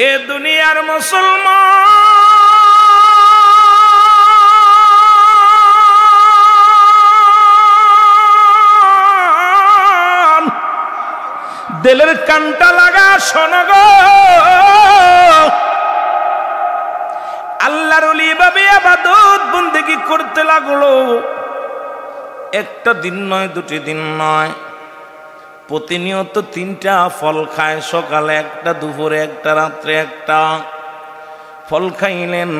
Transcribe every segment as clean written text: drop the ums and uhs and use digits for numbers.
এ দুনিয়ার মুসলমান, দিলের কানটা লাগা শোনো গো, আল্লাহর ওলি ভাবে ইবাদত বন্দেগী করতে লাগলো। একটা দিন নয়, দুটি দিন নয়, প্রতিনিয়ত 3টা ফল খায়। সকালে একটা, দুপুরে একটা, রাত্রে একটা। ফল খাইলেন,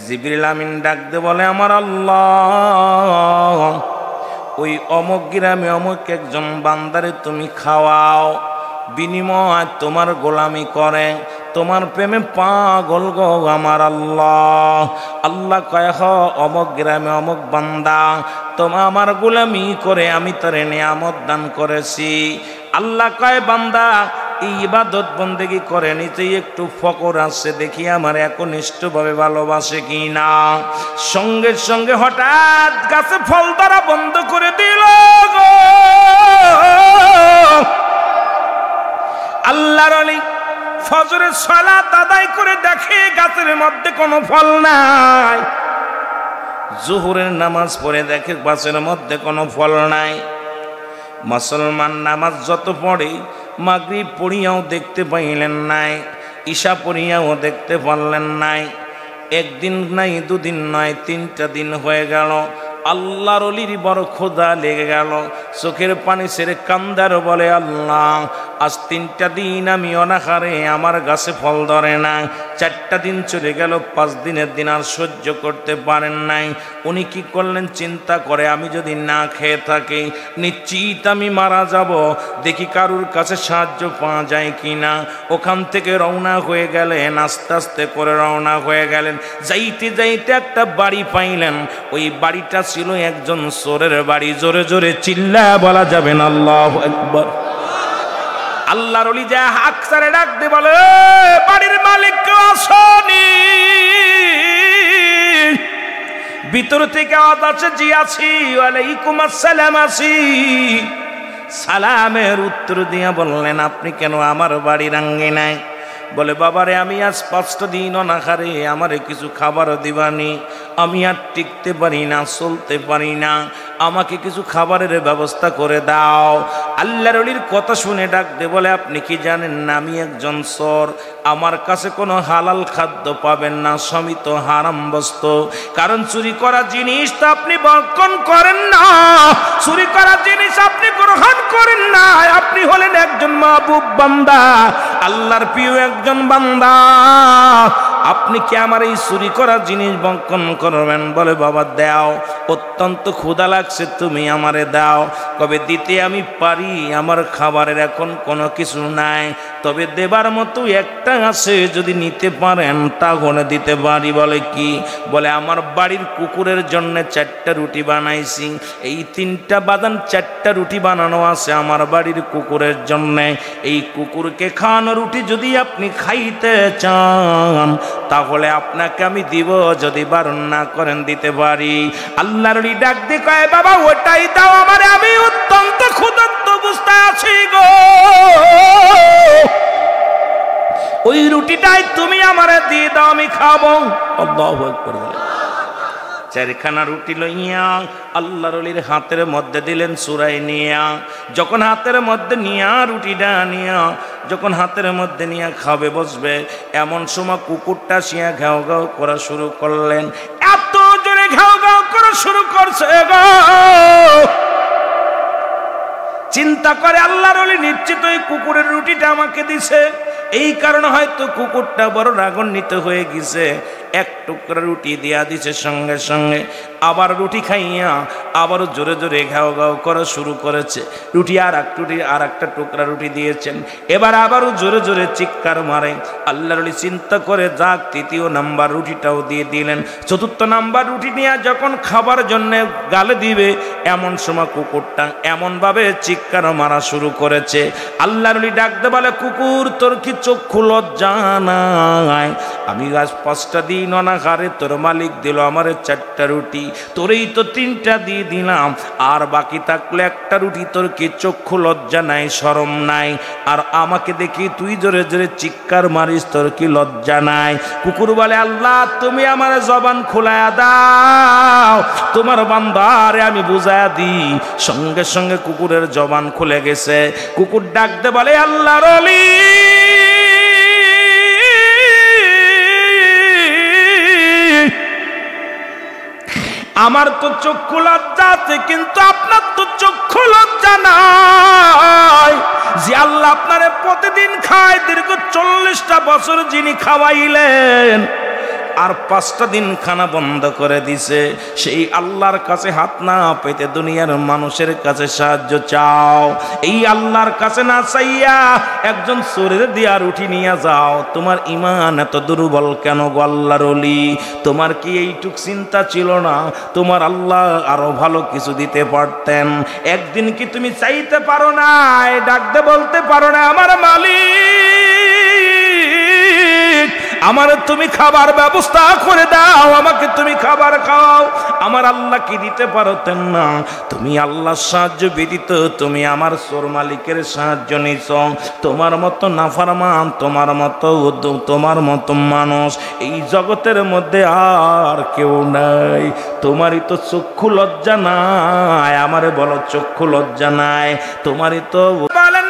জিবরিল আমিন ডাক দে বলে, আমার আল্লাহ, ওই অমুক গ্রামে অমুক একজন বান্দারে তুমি খাওয়াও, বিনিময় তোমার গোলামি করে, তোমার প্রেমে পাগল গো আমার আল্লাহ। আল্লাহ কয়, হ অমুক গ্রামে অমুক বান্দা তোমার আমার গোলামি করে আমি তোরে নিয়ামত দান করেছি। আল্লাহ কয়, বান্দা এই ইবাদত বন্দেগী করে নিতেই একটু ফকর আছে, দেখি আমার একনিষ্ঠভাবে ভালোবাসে কি না। সঙ্গে সঙ্গে হঠাৎ গাছে ফল ধরা বন্ধ করে দিল গো। আল্লাহর ওলি ফজরের সালাত আদায় করে দেখে গাছের মধ্যে কোনো ফল নাই। জোহরের নামাজ পড়ে দেখে গাছের মধ্যে কোনো ফল নাই। মুসলমান নামাজ যত পড়ে, মাগরিব পড়িয়াও দেখতে পাইলেন নাই, ঈশা পড়িয়াও দেখতে পারলেন নাই। একদিন নাই, দুদিন নয়, 3টা দিন হয়ে গেল। আল্লাহর ওলির বড় ক্ষুধা লেগে গেল, চোখের পানি ছেড়ে কান্দার বলে, আল্লাহ আজ 3টা দিন আমি অনাহারে, আমার গাছে ফল ধরে না। 4টা দিন চলে গেল, 5 দিনের দিন আর সহ্য করতে পারেন নাই। উনি কি করলেন, চিন্তা করে, আমি যদি না খেয়ে থাকি নিশ্চিত আমি মারা যাব, দেখি কারুর কাছে সাহায্য পাওয়া যায় কিনা। ওখান থেকে রওনা হয়ে গেলেন, আস্তে আস্তে করে রওনা হয়ে গেলেন। যাইতে যাইতে একটা বাড়ি পাইলেন, ওই বাড়িটা ছিল একজন চোরের বাড়ি। জোরে জোরে চিল্লা বলা যাবে না আল্লাহু আকবার। আল্লাহর ওলি যা হাক ছাড়ে ডাক দিয়ে বলে, বাড়ির মালিক কেউ আসনি? ভিতর থেকে আওয়াজ আছে, জি আছি। ওয়ালাইকুম আসসালাম, আছি। সালামের উত্তর দিয়া বললেন, আপনি কেন আমার বাড়ির আঙ্গিনায়? বলে, বাবারে আমি আজ 5টা দিন অনাহারে, আমারে কিছু খাবার দিবানি, আমি আর টিকতে পারি না, চলতে পারি না, আমাকে কিছু খাবারের ব্যবস্থা করে দাও। আল্লাহর ওলির কথা শুনে ডাক দে বলে, আপনি কি জানেন না আমি একজন চোর, আমার কাছে কোনো হালাল খাদ্য পাবেন না, সমিত হারাম বস্তু। কারণ চুরি করা জিনিস তো আপনি বর্জন করেন না, চুরি করা জিনিস আপনি গ্রহণ করেন না। আপনি হলেন একজন মাহবুব বান্দা, আল্লাহর প্রিয় একজন বান্দা, আপনি কি আমার এই চুরি করা জিনিস বক্ষণ করবেন? বলে, বাবা দাও, অত্যন্ত ক্ষুধা লাগছে, তুমি আমারে দাও। কবে দিতে আমি পারি, আমার খাবারের এখন কোনো কিছু নাই, তবে দেবার মতো একটা আছে, যদি নিতে পারেন তাহলে দিতে পারি। বলে কি? বলে, আমার বাড়ির কুকুরের জন্য 4টা রুটি বানাইছি, এই 3টা বাদাম 4টা রুটি বানানো আছে আমার বাড়ির কুকুরের জন্য। এই কুকুরকে খাওয়ানো রুটি যদি আপনি খাইতে চান তাহলে আপনাকে আমি দিব, যদি বারণ না করেন দিতে পারি। আল্লাহর ওলি ডাক দিয়ে কয়, বাবা ওটাই দাও আমারে, আমি অত্যন্ত ক্ষুধার্ত অবস্থায় আছি গো, ওই রুটিটাই তুমি আমারে দিয়ে দাও, আমি খাবো। আল্লাহু আকবার। 4খানা রুটি লইয়া আল্লাহর ওলির হাতের মধ্যে দিলেন, চুরাই নিয়া। যখন হাতের মধ্যে নিয়া রুটিটা নিয়া যখন হাতের মধ্যে নিয়ে খাবে বসবে, এমন সময় কুকুরটা শিয়া ঘাও ঘাও করা শুরু করলেন। এত জোরে ঘাও ঘাও করা শুরু করছে গো, চিন্তা করে আল্লাহর ওলি নিশ্চিত ওই কুকুরের রুটিটা আমাকে দিছে, এই কারণে হয়তো কুকুরটা বড় রাগান্বিত হয়ে গেছে। 1 টুকরা রুটি দিয়া দিছে, সঙ্গে সঙ্গে আবার রুটি খাইয়া আবারও জোরে জোরে ঘাও ঘাও করা শুরু করেছে। রুটি আর একটা টুকরা রুটি দিয়েছেন, এবার আবারও জোরে জোরে চিৎকার মারে। আল্লাহর ওলি চিন্তা করে যাক 3য় নাম্বার রুটিটাও দিয়ে দিলেন। 4র্থ নাম্বার রুটি নিয়ে যখন খাবার জন্য গালে দিবে, এমন সময় কুকুরটা এমনভাবে চিৎকার মারা শুরু করেছে। আল্লাহর ওলি ডাকতে বলে, কুকুর তোর কি চক্ষু লজ্জা নাই? আমি আজ 5টা দিন অনাহারে, তোর মালিক দিল আমার 4টা রুটি, তোরেই তো 3টা দিয়ে দিলাম, আর বাকি থাকলে 1টা রুটি। তোর কি চক্ষু লজ্জা নাই, শরম নাই? আর আমাকে দেখি তুই জোরে জোরে চিৎকার মারিস, তোর কি লজ্জা নাই? কুকুর বলে, আল্লাহ তুমি আমার জবান খোলায়া দাও, তোমার বান্দারে আমি বুঝায়া দিই। সঙ্গে সঙ্গে কুকুরের জবান খুলে গেছে। কুকুর ডাকতে বলে, আল্লাহর ওলি, আমার তো চক্ষু লজ্জা আছে, কিন্তু আপনার তো চক্ষু লজ্জা নাই যে আল্লাহ আপনারে প্রতিদিন খায়। দীর্ঘ 40টা বছর যিনি খাওয়াইলেন আর 5টা দিন খানা বন্ধ করে দিছে, সেই আল্লাহর কাছে হাত না পেতে দুনিয়ার মানুষের কাছে সাহায্য চাও। এই আল্লাহর কাছে না চাইয়া একজন চোরের দিয়া রুটি নিয়ে যাও। তোমার ঈমান এত দুর্বল কেন গো আল্লাহর ওলি? তোমার কি এইটুক চিন্তা ছিল না তোমার আল্লাহ আরো ভালো কিছু দিতে পারতেন? একদিন কি তুমি চাইতে পারো না, ডাকতে বলতে পারো না, আমার মালিক আমার তুমি খাবার ব্যবস্থা করে দাও, আমাকে তুমি খাবার খাও? আমার আল্লাহ কি দিতে পারতেন না? তুমি আল্লাহর সাহায্য ব্যতীত তুমি আমার চোর মালিকের সাহায্য নিছ। তোমার মতো নাফরমান, তোমার মতো মানুষ এই জগতের মধ্যে আর কেউ নাই। তোমারই তো চক্ষু লজ্জা নাই, আমারে বলো চক্ষু লজ্জা নাই? তোমারই তো বলেন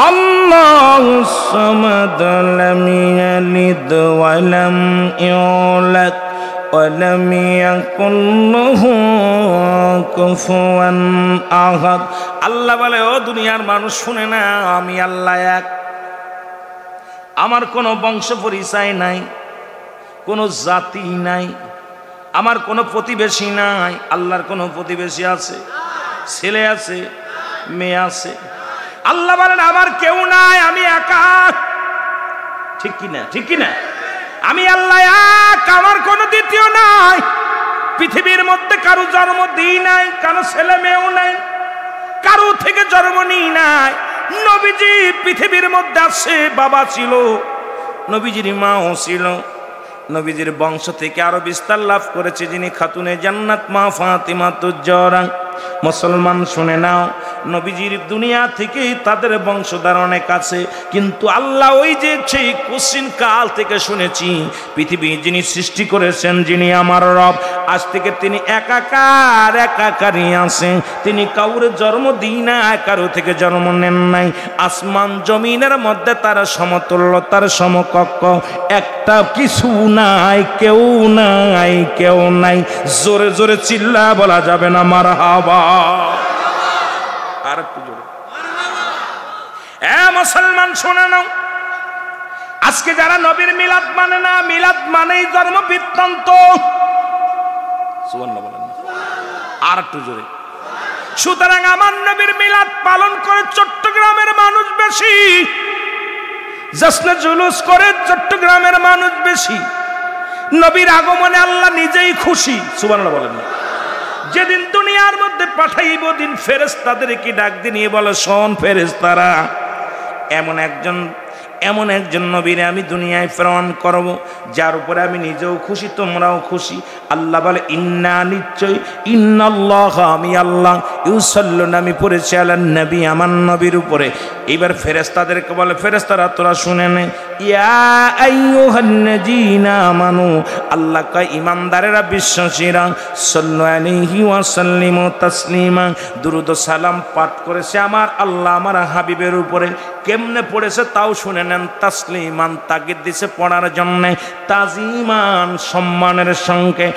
আল্লাহুস সামাদ লাম ইয়ালিদ ওয়া লাম ইউলাদ ওয়া লাম ইয়াকুল লাহু কুফুয়ান আহাদ। আল্লাহ বলে, ও দুনিয়ার মানুষ শুনে না, আমি আল্লাহ এক। আমার কোনো বংশ পরিচয় নাই, কোনো জাতি নাই, আমার কোনো প্রতিবেশী নাই। আল্লাহর কোনো প্রতিবেশী আছে? ছেলে আছে, মেয়ে আছে? আল্লাহ বলেন, আমার কেউ নাই, আমি একা। ঠিক কিনা? ঠিক কিনা? আমি আল্লাহ এক, আমার কোনো দ্বিতীয় নাই। পৃথিবীর মধ্যে কারো জন্ম দিই নাই, কারো ছেলে মেয়েও নাই, কারো থেকে জন্ম নিই নাই। নবীজি পৃথিবীর মধ্যে আসে, বাবা ছিল, নবীজির মাও ছিল। নবীজির বংশ থেকে আরো বিস্তার লাভ করেছে যিনি খাতুনে জান্নাত মা ফাতিমা তুজ-জহরা। মুসলমান শুনে নাও, নবীজির দুনিয়া থেকে তাদের বংশধর অনেক আছে, কিন্তু আল্লাহ ওই যে সেই কোশ্চিন কাল থেকে শুনেছি পৃথিবী যিনি সৃষ্টি করেছেন, যিনি আমার রব, আজ থেকে তিনি একাকারই আছেন। তিনি কাউরে জন্ম দিই না, কারো থেকে জন্ম নেন নাই। আসমান জমিনের মধ্যে তার সমতুল্য, তার সমকক্ষ একটা কিছু নাই, কেউ নাই, কেউ নাই। জোরে জোরে চিল্লা বলা যাবে না মারহাবা? আর একটু জোরে। মুসলমান শোনে নাও, আজকে যারা নবীর মিলাদ মানে না, মিলাদ মানেই জন্ম বৃত্তান্ত। সুবহানাল্লাহ বলেন না? আর একটু জোরে। সুতরাং আমার নবীর মিলাদ পালন করে চট্টগ্রামের মানুষ বেশি, জশ্নে জুলুস করে চট্টগ্রামের মানুষ বেশি। নবীর আগমনে আল্লাহ নিজেই খুশি। সুবহানাল্লাহ বলেন না? যেদিন দুনিয়ার মধ্যে পাঠাইব, দিন ফেরেশতাদেরকে ডাক দিয়ে নিয়ে বলে, শোন ফেরেশতারা, এমন একজন নবীরে আমি দুনিয়ায় প্রেরণ করব যার উপরে আমি নিজেও খুশি, তোমরাও খুশি। আল্লাহ বলে, ইন্না নিশ্চয়, ইন্নাল্লাহ আমি আল্লাহ, ইউসাল্লুনা আমি পড়েছি আলান নবী আমার নবীর উপরে। এবার ফেরেশতাদেরকে বলে, ফেরেশতারা তোরা শুনে নে, ইয়া আইয়ুহান্নাযীনা আমানু, আল্লাহ কয় ঈমানদারেরা, বিশ্বাসীরা, সাল্লু আলাইহি ওয়া সাল্লিমু তাসলিমা, দুরূদ ও সালাম পাঠ করেছে আমার আল্লাহ আমার হাবিবের উপরে। কেমনে পড়েছে তাও শুনে নেন। তাসলিমান তাগিদ দিছে পড়ার জন্য, তাজিমান সম্মানের সঙ্গে।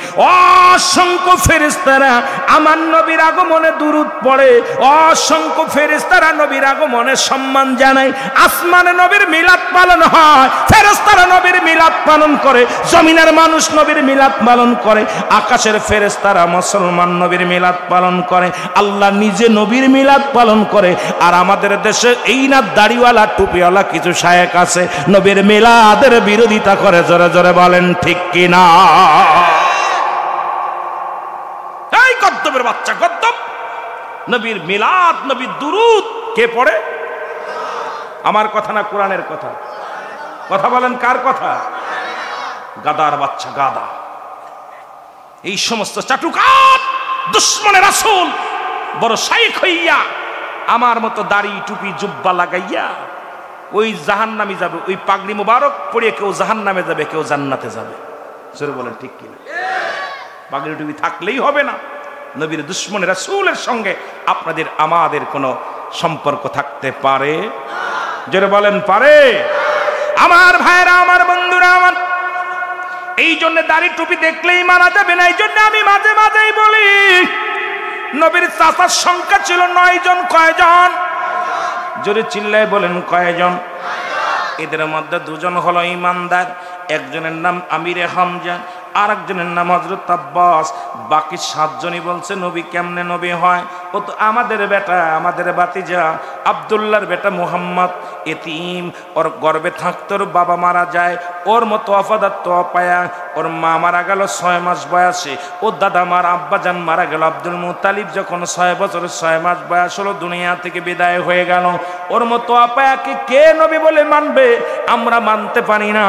অসংখ্য ফেরেশতারা আমার নবীর আগমনে দুরূদ পড়ে, অসংখ্য ফেরেশতারা নবীর আগমনে সম্মান জানায়। আসমানে নবীর মিলাদ পালন হয়, ফেরেশতারা নবীর মিলাদ পালন করে, জমিনের মানুষ নবীর মিলাদ পালন করে, আকাশের ফেরেশতারা মুসলমান নবীর মিলাদ পালন করে, আল্লাহ নিজে নবীর মিলাদ পালন করে। আর আমাদের দেশে এই না দাড়িওয়ালা টুপিওয়ালা কিছু শায়েখ আছে, নবীর মিলাদের বিরোধিতা করে। জোরে জোরে বলেন ঠিক কিনা? এই গদ্দবের বাচ্চা গদ্দব, নবীর মিলাদ, নবীর দুরূদ কে পড়ে? আমার কথা না কোরআনের কথা? কথা বলেন কার কথা? গাদার বাচ্চা গাদা। এই সমস্ত চাটুকার দুশ্মনে রাসূল বড় শাইখ হইয়া আমার মতো দাড়ি টুপি জুব্বা লাগাইয়া ওই জাহান্নামে যাবে, ওই পাগড়ি মুবারক পরে কেউ জাহান্নামে যাবে, কেউ জান্নাতে যাবে। জোরে বলেন ঠিক কিনা? পাগড়ি টুপি থাকলেই হবে না, নবীর দুশ্মনে রাসূলের সঙ্গে আপনাদের আমাদের কোনো সম্পর্ক থাকতে পারে? জোরে বলেন পারে? আমার ভাইরা, আমার বন্ধুরা, আমার এই জন্য দাড়ি টুপি দেখলেই মারা যাবে না। এই জন্য আমি মাঝে মাঝেই বলি, নবীর চাচার সংখ্যা ছিল 9 জন। কয়জন? জোরে চিল্লায় বলেন কয়জন? এদের মধ্যে 2 জন হলো ইমানদার, একজনের নাম আমিরে হামজা, আর একজনের নাম হযরত আব্বাস। বাকি 7 জনই বলছে নবী কেমনে নবী হয়? ও তো আমাদের বেটা, আমাদের ভাতিজা আব্দুল্লাহর বেটা মুহাম্মদ, এতিম, ওর গর্ভে থাকতে ওর বাবা মারা যায়, ওর মতো অফাদাত্ত অপায়া, ওর মা মারা গেল 6 মাস বয়সে, ওর দাদা মার আব্বাজান মারা গেল আব্দুল মুতালিব যখন 6 বছরের 6 মাস বয়স হলো, দুনিয়া থেকে বিদায় হয়ে গেল। ওর মতো অপায়াকে কে নবী বলে মানবে? আমরা মানতে পারি না।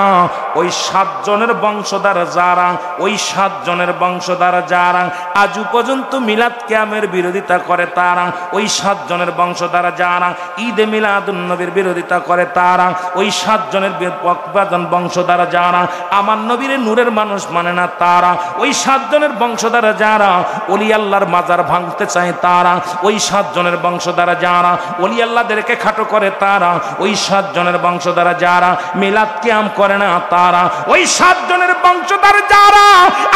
ওই 7 জনের বংশধর যারা, ওই 7 জনের বংশধর যারা আজ পর্যন্ত মিলাদ কিয়ামের বিরোধিতা করে তারা, ওই 7 জনের বংশধর যারা ঈদে মিলাদুন নবীর বিরোধিতা করে তারা, ওই 7 জনের বংশধর যারা আমার নবীর নূরের মানুষ মানে না তারা, ওই 7 জনের বংশধর যারা ওলি আল্লাহর মাজার ভাঙতে চায় তারা, ওই 7 জনের বংশধর যারা ওলি আল্লাহদেরকে খাটো করে তারা, ওই 7 জনের বংশধর যারা মিলাদ কিয়াম করে না তারা, ওই 7 জনের বংশধর যারা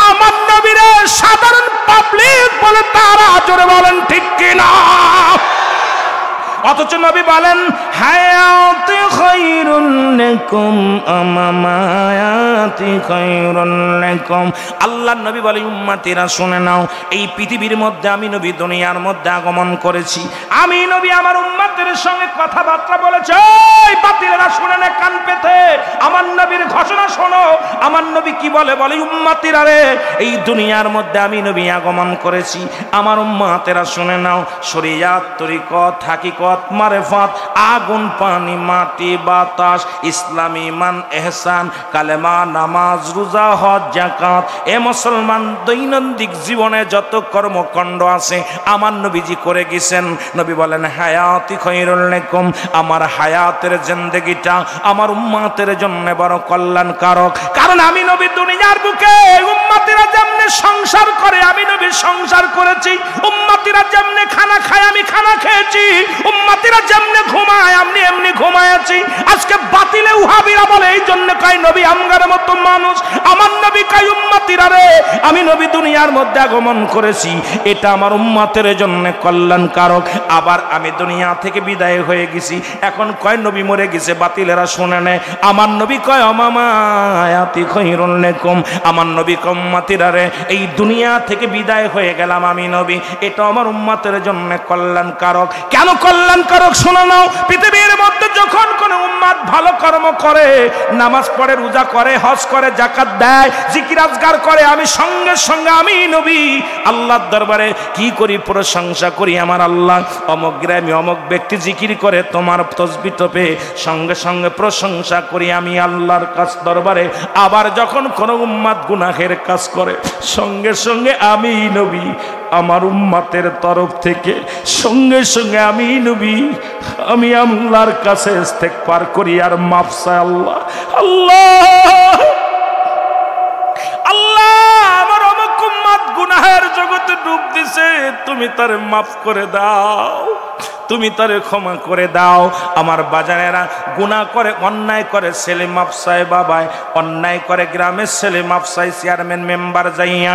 আমার নবীর সাধারণ পাবলিক বলে তারা। জোরে বলেন ঠিক কিনা? অথচ নবী বলেন হায়াতি খায়রুন লাকুম আমামায়াতি খায়রুন লাকুম। আল্লাহর নবী বলে উম্মতিরা শুনে নাও, এই পৃথিবীর মধ্যে আমি নবী দুনিয়ার মধ্যে আগমন করেছি, আমি নবী আমার উম্মতের সঙ্গে কথাবার্তা বলেছি। এই বাতিলেরা শুনে না কান পেতে, আমার নবীর ঘোষণা শোনো। আমার নবী কি বলে? বলে উম্মতিরা রে, এই দুনিয়ার মধ্যে আমি নবী আগমন করেছি, আমার উম্মতেরা শুনে নাও। শরীয়ত, তরিকত, হাকিকত, মারেফাত, আগুন, পানি, মাটি, বাতাস, ইসলামী মান, ইহসান, কালেমা, নামাজ, রোজা, হজ, যাকাত, এ মুসলমান দৈনন্দিন জীবনে যত কর্মকাণ্ড আছে আমার নবীজি করে গেছেন। নবী বলেন হায়াতি খায়রুল লাকুম, আমার হায়াতের জিন্দেগিটা আমার উম্মতের জন্য বড় কল্যাণকারক। কারণ আমি নবী দুনিয়ার বুকে উম্মতিরা যেমনে সংসার করে আমি নবী সংসার করেছি, উম্মতিরা যেমনে খানা খায় আমি খানা খেয়েছি, উম্মতিরা যেমনে ঘুমায় আমি এমনি ঘুমায়াছি। আজকে বাতিলে ওয়াহাবিরা বলে এই জন্য কয় নবী আমগার মতো মানুষ। আমার নবী কয় উম্মতিরা রে, আমি নবী দুনিয়ার মধ্যে আগমন করেছি, এটা আমার উম্মতের জন্য কল্যাণকারক। আবার আমি দুনিয়া থেকে বিদায় হয়ে গেছি, এখন কয় নবী মরে গেছে। বাতিলেরা শুনে নেয়, আমার নবী কয় আমামায়াতি খায়রুল লাকুম, আমার নবী কয় উম্মতিরা রে, এই দুনিয়া থেকে বিদায় হয়ে গেলাম আমি নবী, এটা আমার উম্মতের জন্য কল্যাণকারক। কেন কল্যাণকারক শুনে নাও। পৃথিবীর মধ্যে যখন কোন উম্মত ভালো কর্ম করে, নামাজ পড়ে, রোজা করে, হজ করে, যাকাত দেয়, জিকির আজগার করে, আমি সঙ্গে সঙ্গে আমি নবী আল্লাহর দরবারে কি করি? প্রশংসা করি। আমার আল্লাহ অমুক গ্রামে অমুক ব্যক্তি জিকির করে, তোমার তসবিহ টপে, সঙ্গে সঙ্গে প্রশংসা করি আমি আল্লাহর কাছ দরবারে। আবার যখন কোন উম্মত গুনাহের কাজ করে, সঙ্গে সঙ্গে আমি নবী আমার উম্মতের তরফ থেকে সঙ্গে সঙ্গে আমি নবী আমি আল্লাহর কাছে ইস্তেগফার করি আর মাফ চাই। আল্লাহ আল্লাহ আল্লাহ, আমার অমুক উম্মত গুনাহের জগতে ডুব দিছে, তুমি তারে মাফ করে দাও, তুমি তারে ক্ষমা করে দাও। আমার বাজারেরা গুনাহ করে, অন্যায় করে, ছেলে মাফ চায় বাবায়, অন্যায় করে গ্রামের ছেলে মাফ চায় চেয়ারম্যান মেম্বার যাইয়া,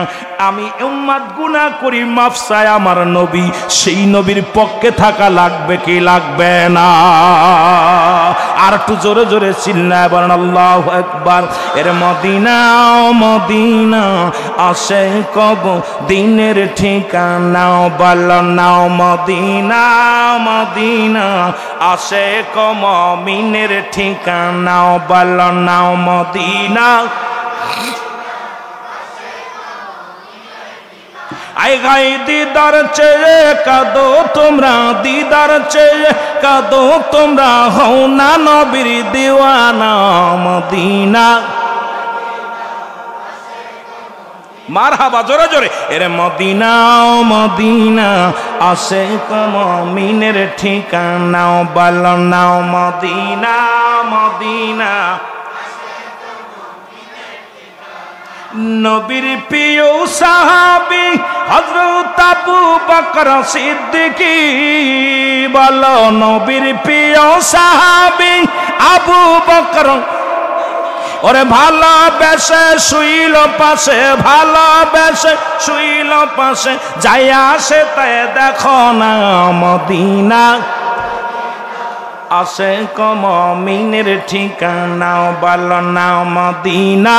আমি উম্মত গুনাহ করি মাফ চায় আমার নবী, সেই নবীর পক্ষে থাকা লাগবে কি লাগবে না? আর একটু জোরে জোরে চিল্লায় বলেন আল্লাহু আকবার। এর মদিনা মদিনা আসে কব দিনের ঠিকানা, বলো নাও মদিনা মদিনা আসে কম মিনের ঠিকানা, বলো নাও মদিনা। আয় গাই দিদার চেয়ে কাঁদো তোমরা, দিদার চেয়ে কাঁদো তোমরা, হও না নবীর দিওয়ানা মদিনা। মারহাবা জোরে জোরে, এরে মদিনা মদিনা আশিক মুমিনের ঠিকানা, বলো না মদিনা মদিনা। নবীর প্রিয় সাহাবী হযরত আবু বকর সিদ্দিকী, বলো নবীর প্রিয় সাহাবী আবু বকর, ওরে ভালোবেসে শুইল পাশে, ভালোবেসে শুইল পাশে, যাই আসে তাই দেখো না মদিনা আশিক মুমিনের ঠিকানা, বলো না মদিনা।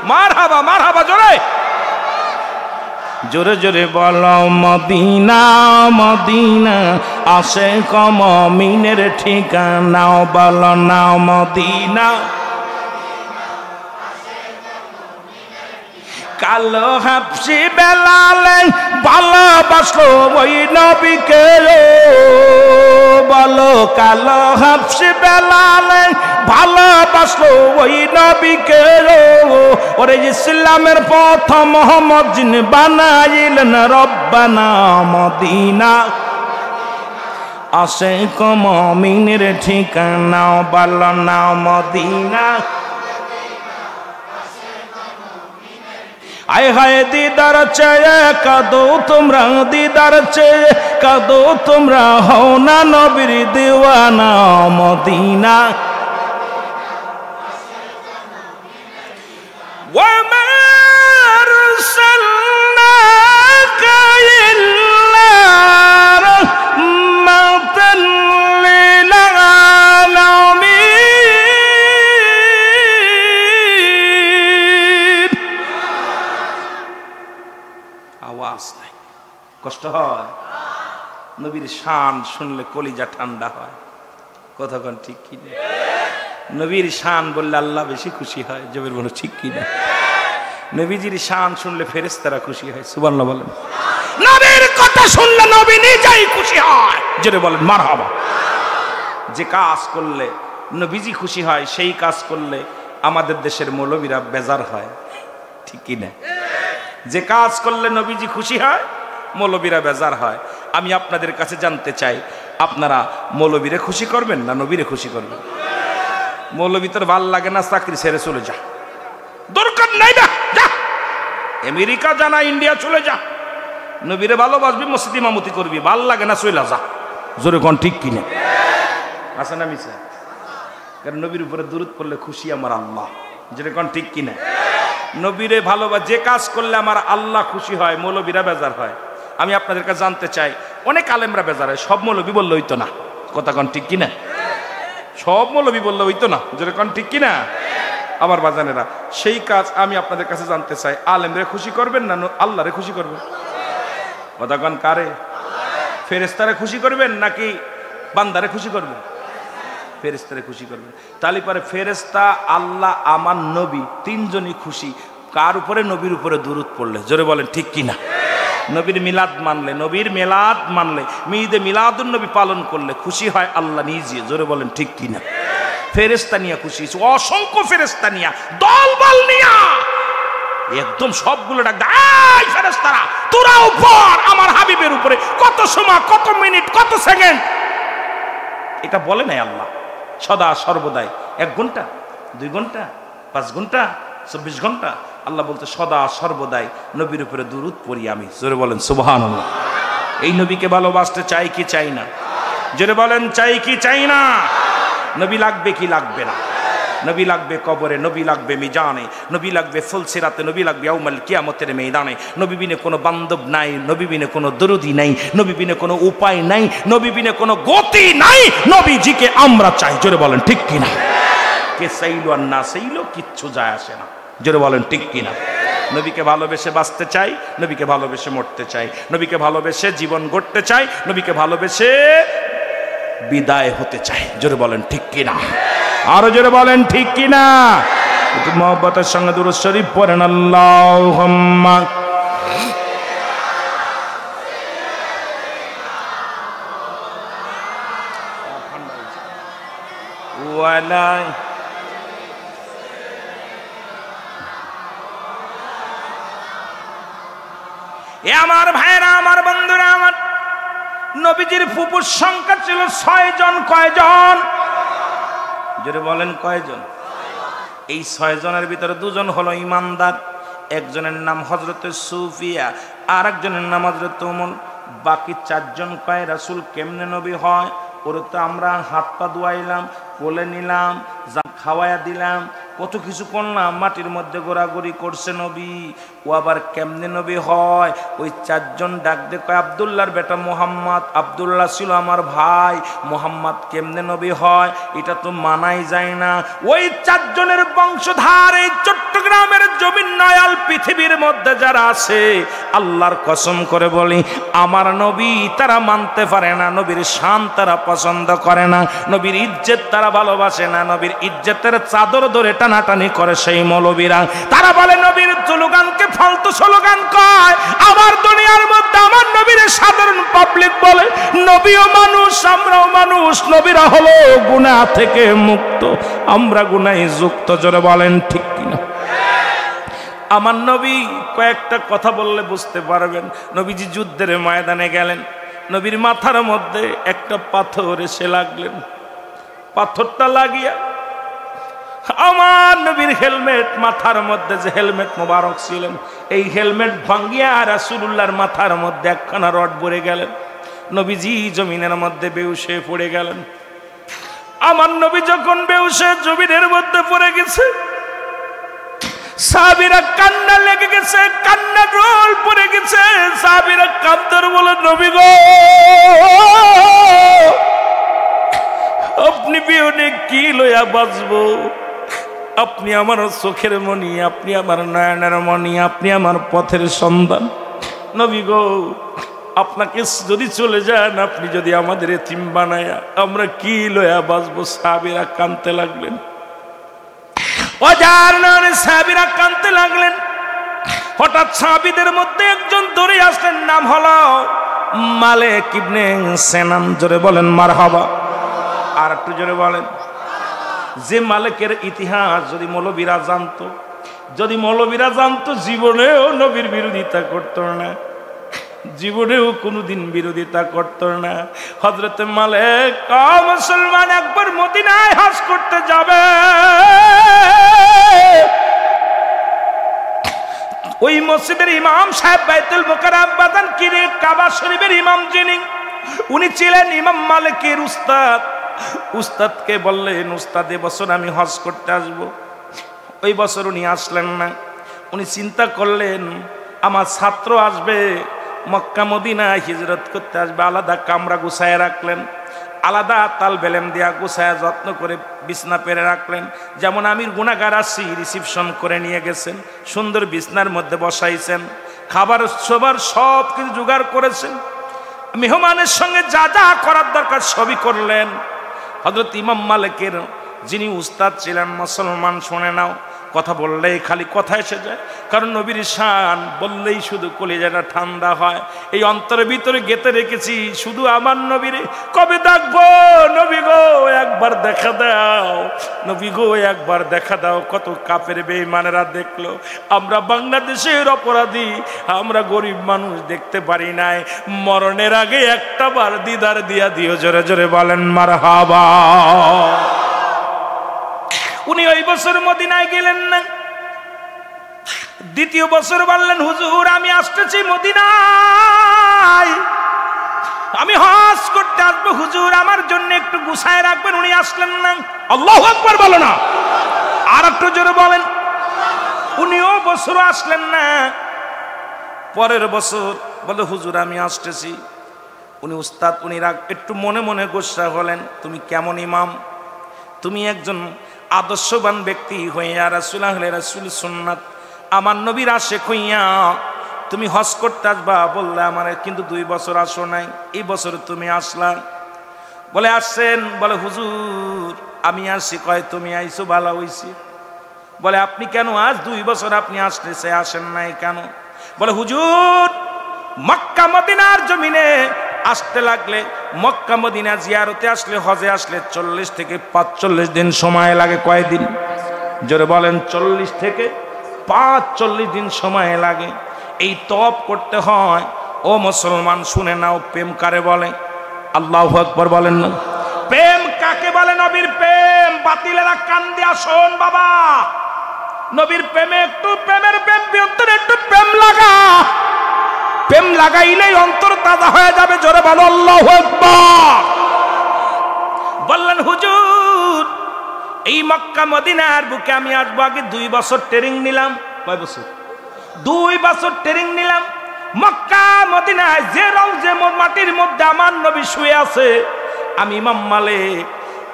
মারহাবা মারহাবা জোরে জোরে জোরে বলো মদিনা মদিনা আশিক মুমিনের ঠিকানা, বলো না মদিনা। কালো হাফসি বেলালে ভালোবাসলো ওই নবীকে, বলো কালো হাফসি বেলালে ভালোবাসলো ওই নবীকে, ওরে ইসলামের প্রথম মোহাম্মদ যিনি বানাইলেন রব্বানা মদিনা আশিক মুমিনের ঠিকানা, বলো না মদিনা। আয় হায় দিদার চেয়ে কাঁদো তোমরা, দিদার চেয়ে কাঁদো তোমরা, হও না নবীর দিওয়ানা মদিনা। ওয়া মা আরসালনাকা ইল্লা রাহমাতাল লিল আলামিন। আওয়াজ নাই, কষ্ট হয়। নবীর শান শুনলে কলিজা ঠান্ডা হয়, কথা কোন ঠিক কি না? নবীর শান বললে আল্লাহ বেশি খুশি হয়, জবের বলো ঠিক কি না? নবীজির শান শুনলে ফেরেশতারা খুশি হয়, সুবহানাল্লাহ বলেন। নবীর কথা শুনলে নবী নিজেই খুশি হয়, জোরে বলেন মারহাবা। যে কাজ করলে নবীজি খুশি হয় সেই কাজ করলে আমাদের দেশের মৌলবীরা বেজার হয়, ঠিক কি না? যে কাজ করলে নবীজি খুশি হয় মৌলবীরা বেজার হয়। আমি আপনাদের কাছে জানতে চাই, আপনারা মৌলবীরে খুশি করবেন না নবীরে খুশি করবেন? মৌলবী তোর ভাল লাগে না, চাকরি ছেড়ে চলে যা, দরকার নাই না, যা আমেরিকা যা না ইন্ডিয়া চলে যা, নবীরে ভালোবাসবি, মসজিদ ইমামতি করবি, ভাল লাগে না চলে যা। জোরে কোন ঠিক কিনা? আছে না মিছে? কারণ নবীর উপরে দুরূদ পড়লে খুশি আমার আল্লাহ, জোরে কোন ঠিক কিনা? নবীরে ভালোবাসা যে কাজ করলে আমার আল্লাহ খুশি হয়, মৌলবীরা বেজার হয়। আমি আপনাদের কাছে জানতে চাই, অনেক আলেমরা বেজার হয়, সব মৌলবী বললে হইতো না, কথা কোন ঠিক কিনা? সব মৌলবী বললে হইতো না, জোরে কোন ঠিক কিনা? আমার বাজানেরা, সেই কাজ আমি আপনাদের কাছে জানতে চাই, আলেমরে খুশি করবেন না আল্লাহরে খুশি করবেন? কথা কোন কারে? ফেরেশতারে খুশি করবেন নাকি বান্দারে খুশি করবেন? ফেরেশতারে খুশি করবেন। তাহলে পরে ফেরেশতা, আল্লাহ, আমার নবী, তিনজনই খুশি কার উপরে? নবীর উপরে দুরূদ পড়লে, জোরে বলেন ঠিক কিনা? নবীর মিলাদ মানলে, নবীর মিলাদ মানলে, ঈদে মিলাদুন নবী পালন করলে খুশি হয় আল্লাহ নিজে, জোরে বলেন ঠিক কিনা? ফেরেশতা নিয়ে খুশি, অসংখ্য ফেরেশতা নিয়া, দল বল নিয়া একদম সবগুলো ডাক দেয়, এই ফেরেশতারা তোরা উপর আমার হাবিবের উপরে কত সময়, কত মিনিট, কত সেকেন্ড, এটা বলে নাই আল্লাহ সদা সর্বদাই। 1 ঘন্টা, 2 ঘন্টা, 5 ঘন্টা, 24 ঘন্টা, আল্লাহ বলতে সদা সর্বদাই নবীর উপরে দুরূদ পড়ি আমি, জোরে বলেন সুবহানাল্লাহ। এই নবীকে ভালোবাসতে চাই কি চাই না? জোরে বলেন চাই কি চাই না? নবী লাগবে কি লাগবে না? নবী লাগবে কবরে, নবী লাগবে মিজানে, নবী লাগবে ফুলসিরাতে, নবী লাগবে ইয়াউমাল কিয়ামতের ময়দানে। নবী বিনে কোনো বান্ধব নাই, নবী বিনে কোনো দরদি নাই, নবী বিনে কোনো উপায় নাই, নবী বিনে কোনো গতি নাই। নবীজিকে আমরা চাই, জোরে বলেন ঠিক কিনা? কে চাইলো আর না চাইলো কিচ্ছু যায় আসে না, জোরে বলেন ঠিক কিনা? নবীকে ভালোবেসে বাঁচতে চাই, নবীকে ভালোবেসে মরতে চাই, নবীকে ভালোবেসে জীবন গড়তে চাই, নবীকে ভালোবেসে বিদায় হতে চাই, জোরে বলেন ঠিক কিনা? আরো জোরে বলেন ঠিক কিনা? একটু মহব্বতের সঙ্গে দুরূদ শরীফ পড়েন, আল্লাহুম্মা ওয়ালা এ আমার ভাইরা, আমার বন্ধুরা, আমার নবীজির ফুপুর সংখ্যা ছিল 6 জন। কয়জন? জোরে বলেন কয়জন? এই 6 জনের ভিতরে 2 জন হলো ইমানদার। একজনের নাম হযরত সুফিয়া, আর একজনের নাম হযরত উমর। বাকি 4 জন কয় রাসূল কেমনে নবী হয়? ওরে তো আমরা হাত পা ধোয়াইলাম, কোলে নিলাম, খাওয়াইয়া দিলাম, কত কিছু করলাম, মাটির মধ্যে গোড়াগড়ি করছে নবী, ও আবার কেমনে নবী হয়? ওই 4 জন ডাক দে কয় আব্দুল্লাহর বেটা মুহাম্মদ, আব্দুল্লাহ ছিল আমার ভাই, মুহাম্মদ কেমনে নবী হয়? এটা তো মানাই যায় না। ওই 4 জনের বংশধার এই চট্টগ্রামের জমিন নয়াল পৃথিবীর মধ্যে যারা আছে, আল্লাহর কসম করে বলি আমার নবী তারা মানতে পারে না, নবীর শান তারা পছন্দ করে না, নবীর ইজ্জত তারা ভালোবাসে না, নবীর ইজ্জতের চাদর ধরে টানাটানি করে সেই মৌলবীরা। তারা বলে নবীর স্লোগানকে ফালতু স্লোগান কয়। আমার দুনিয়ার মধ্যে আমার নবীর সাধারণ পাবলিক বলে নবীও মানুষ, আমরাও মানুষ, নবীরা হলো গুনাহ থেকে মুক্ত, আমরা গুনাহে যুক্ত। জোরে বলেন ঠিক কিনা? আমার নবী কয়েকটা কথা বললে বুঝতে পারবেন। নবীজি যুদ্ধের ময়দানে গেলেন, নবীর মাথার মধ্যে একটা পাথর এসে লাগলেন। পাথরটা লাগিয়া আমার নবীর হেলমেট, মাথার মধ্যে যে হেলমেট মোবারক ছিলেন, এই হেলমেট ভাঙ্গিয়া রাসূলুল্লাহর মাথার মধ্যে একখানা রড ভরে গেলেন। নবীজি জমিনের মধ্যে বেহুশ হয়ে পড়ে গেলেন। আমার নবী যখন বেহুশ হয়ে জমিনের মধ্যে পড়ে গেছে, সাহাবীরা কান্না লেগে গেছে, কান্না রোল পড়ে গেছে। সাহাবীরা কাঁদতে বলে নবী গো, আপনি বিহনে কি লইয়া বাঁচবো? আপনি আমার চোখের মণি, আপনি আমার নয়নের মণি, আপনি আমার পথের সন্ধান। নবী গো, আপনাকে যদি চলে যান, আপনি যদি আমাদের এতিম বানায়া, আমরা কি লইয়া বাঁচবো? সাহাবীরা কাঁদতে লাগলেন। সাহাবীরা কাঁদতে লাগলেন। হঠাৎ সাহাবীদের মধ্যে একজন দৌড়ে আসলেন, নাম হলো মালিক ইবনে সিনান। জোরে বলেন মারহাবা। আর একটু জোরে বলেন। যে মালিকের ইতিহাস যদি মৌলবীরা জানতো, যদি মৌলবীরা জানতো, জীবনেও নবীর বিরোধিতা করতো না, জীবনেও কোনোদিন বিরোধিতা করতো না। হযরত মালিক মুসলমান একবার মদিনায় হজ করতে যাবে, ওই মসজিদের ইমাম সাহেব বাইতুল মুকাররম বাজান কিনে কাবা শরীফের ইমাম যিনি, উনি ছিলেন ইমাম মালিকের উস্তাদ। উস্তাদকে বললেন, উস্তাদ এবছর আমি হজ করতে আসবো। ওই বছর উনি আসলেন না। উনি চিন্তা করলেন আমার ছাত্র আসবে, মক্কা মদিনা হিজরত করতে আসবে, আলাদা কামরা গুছায় রাখলেন, আলাদা তাল বেলেম দিয়া গুছায় যত্ন করে বিছনা পেরে রাখলেন। যেমন আমির গুনাহগার আসি রিসিপশন করে নিয়ে গেছেন, সুন্দর বিছনার মধ্যে বসাইছেন, খাবার সবার সব কিছু জোগাড় করেছেন, মেহমানের সঙ্গে যা যা করার দরকার সবই করলেন। হযরত ইমাম মালিকের যিনি উস্তাদ ছিলেন, মুসলমান শুনে নাও, কথা বললেই খালি কথা এসে যায়, কারণ নবীর শান বললেই শুধু কলিজাটা ঠান্ডা হয়। এই অন্তরের ভিতরে গেঁথে রেখেছি, শুধু আমার নবীরে কবে দেখবো? নবী গো একবার দেখা দাও, নবী গো একবার দেখা দাও। কত কাফের বেঈমানেরা দেখলো, আমরা বাংলাদেশের অপরাধী, আমরা গরিব মানুষ দেখতে পারি নাই। মরণের আগে একটা বার দিদার দিয়া দিও। জোরে জোরে বলেন মারহাবা। উনি ওই বছর মদিনায় গেলেন না। দ্বিতীয় বছর বললেন, হুজুর আমি আসতেছি মদিনায়, আমি হজ করতে আসবো, হুজুর আমার জন্য একটু গুছায় রাখবেন। উনি আসলেন না। আল্লাহু আকবার বলো না, আর একটু জোরে বলেন। উনিও বছর আসলেন না। পরের বছর বলে, হুজুর আমি আসতেছি। উনি উস্তাদ, উনি একটু মনে মনে গোসা হলেন, তুমি কেমন ইমাম? তুমি একজন আদর্শবান ব্যক্তি হইয়া, রাসূল আহলে রাসূল সুন্নাত, আমার নবীর আশিক হইয়া তুমি হজ করতে আসবা বললে আমার, কিন্তু 2 বছর আসো নাই, এই বছর তুমি আসলা। বলে আসছেন? বলে হুজুর আমি আসছি। কয় তুমি আইছো, ভালো হইছি। বলে আপনি কেন আজ 2 বছর আপনি আসতেছে আসেন নাই কেন? বলে হুজুর মক্কা মদিনার জমিনে আসতে লাগলে মক্কা মদিনা জিয়ারতে আসলে হজে আসলে 40 থেকে 45 দিন সময় লাগে। কয়দিন? জোরে বলেন। 40 থেকে 45 দিন সময় লাগে। এই তওয়াফ করতে হয়। ও মুসলমান শুনে নাও, প্রেম কারে বলে? আল্লাহু আকবার বলেন না। প্রেম কাকে বলে? নবীর প্রেম। বাতিলেরা কান দিয়া শোন বাবা, নবীর প্রেমে একটু প্রেমের প্রেম অন্তরে একটু প্রেম লাগা। প্রেম লাগাইলেই অন্তর তাজা হয়ে যাবে। জোরে বলো আল্লাহু আকবার। বললেন হুজুর এই মক্কা মদিনার বুকে আমি আসবো, আগে 2 বছর ট্রেনিং নিলাম। কয় বছর? 2 বছর ট্রেনিং নিলাম। মক্কা মদিনায় যে রওজে মাটির মধ্যে আমার নবী শুয়ে আছে, আমি ইমাম মালিক